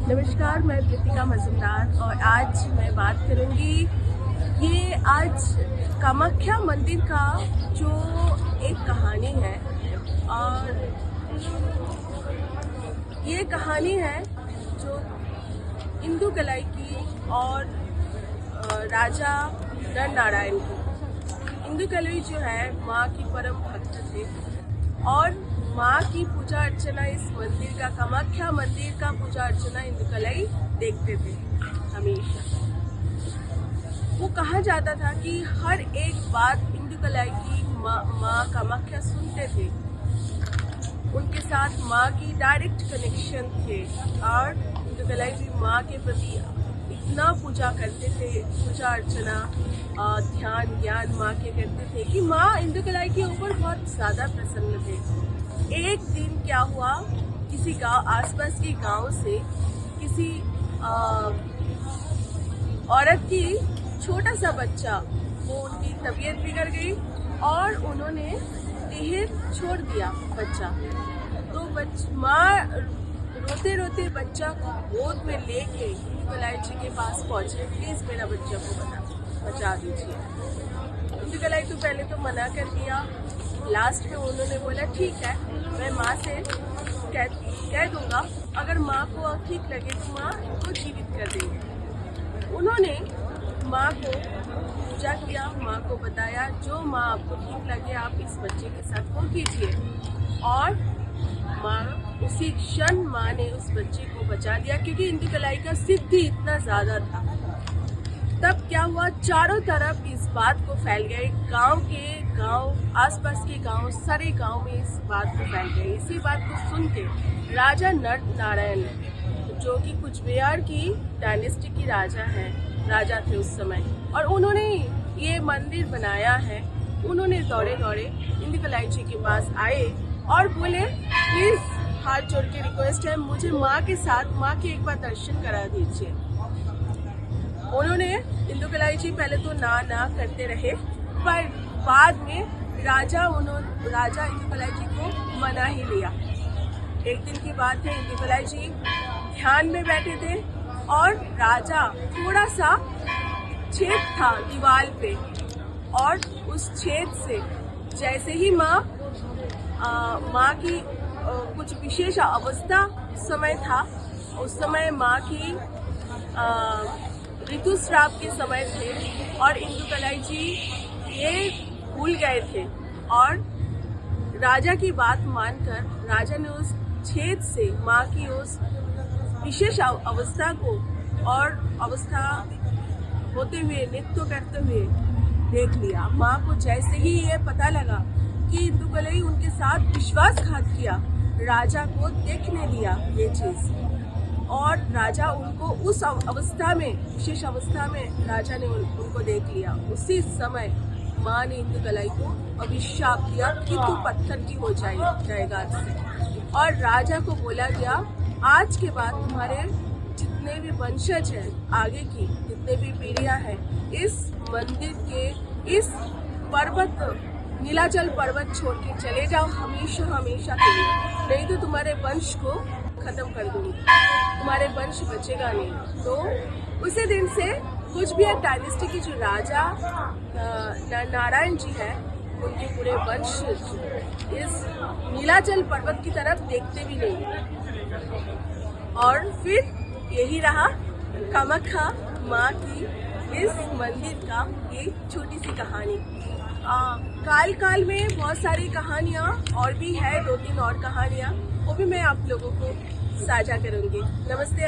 नमस्कार, मैं कृतिका मजुमदार और आज मैं बात करूंगी ये आज कामाख्या मंदिर का जो एक कहानी है। और ये कहानी है जो इंदु कलाई की और राजा नर नारायण की। इंदु कलाई जो है माँ की परम भक्त थे और माँ की पूजा अर्चना इस मंदिर का, कामाख्या मंदिर का पूजा अर्चना इंदु कलाई देखते थे हमेशा। वो कहा जाता था कि हर एक बात इंदु कलाई की माँ कामाख्या सुनते थे। उनके साथ माँ की डायरेक्ट कनेक्शन थे और इंदु कलाई भी माँ के प्रति इतना पूजा करते थे, पूजा अर्चना ध्यान ज्ञान माँ के करते थे कि माँ इंदु कलाई के ऊपर बहुत ज़्यादा प्रसन्न थे। एक दिन क्या हुआ, किसी गांव, आसपास के गांव से किसी औरत की छोटा सा बच्चा, वो उनकी तबीयत बिगड़ गई और उन्होंने देह छोड़ दिया बच्चा। तो माँ रोते रोते बच्चा को गोद में लेके इंदु कलाई जी के पास पहुंचे। प्लीज मेरा बच्चा को बचा दीजिए। इंदु कलाई तो पहले तो मना कर दिया, लास्ट में उन्होंने बोला ठीक है, मैं माँ से कह दूंगा, अगर माँ को ठीक लगे तो माँ इनको जीवित कर देंगे। उन्होंने माँ को पूजा किया, माँ को बताया जो माँ आपको ठीक लगे आप इस बच्चे के साथ वो कीजिए। और माँ उसी क्षण माँ ने उस बच्चे को बचा दिया, क्योंकि इंदु कलाई का सिद्धि इतना ज़्यादा था। तब क्या हुआ, चारों तरफ इस बात को फैल गए, गांव आसपास के गांव, सारे गांव में इस बात को फैल गए। इसी बात को सुन के राजा नर नारायण, जो कि कुचबिहार की डायनेस्टी की राजा थे उस समय, और उन्होंने ये मंदिर बनाया है। उन्होंने दौड़े इंदु कलाई जी के पास आए और बोले प्लीज हाथ जोड़ के रिक्वेस्ट है, मुझे माँ के एक बार दर्शन करा दीजिए। उन्होंने इंदु कलाई जी पहले तो ना करते रहे, पर बाद में राजा इंदु कलाई जी को मना ही लिया। एक दिन की बात है, इंदु कलाई जी ध्यान में बैठे थे और राजा थोड़ा सा छेद था दीवार पे, और उस छेद से जैसे ही माँ की कुछ विशेष अवस्था समय था, उस समय माँ की ऋतुस्राव के समय थे और इंदु कलाई जी ये भूल गए थे। और राजा की बात मानकर राजा ने उस छेद से माँ की उस विशेष अवस्था को और अवस्था होते हुए, नृत्य करते हुए देख लिया। माँ को जैसे ही ये पता लगा कि इंदु कलाई उनके साथ विश्वासघात किया, राजा को देखने दिया ये चीज, और राजा उनको उस अवस्था में, विशेष अवस्था में राजा ने उनको देख लिया। उसी समय माँ ने इंदु कलाई को अभिशाप दिया कि तू पत्थर की हो जाएगा आज से। और राजा को बोला गया आज के बाद तुम्हारे जितने भी वंशज हैं, आगे की जितने भी पीढ़ियां हैं, इस मंदिर के इस नीलाचल पर्वत छोड़ के चले जाओ हमेशा के लिए, नहीं तो तुम्हारे वंश को खत्म कर दूंगी, तुम्हारे वंश बचेगा नहीं। तो उसी दिन से कुचबिहार डायनेस्टी की जो राजा नारायण जी है, उनके पूरे वंश इस नीलाचल पर्वत की तरफ देखते भी नहीं। और फिर यही रहा कामाख्या माँ की इस मंदिर का एक छोटी सी कहानी। काल में बहुत सारी कहानियाँ और भी है, 2-3 और कहानियाँ, वो भी मैं आप लोगों को साझा करूंगी। नमस्ते।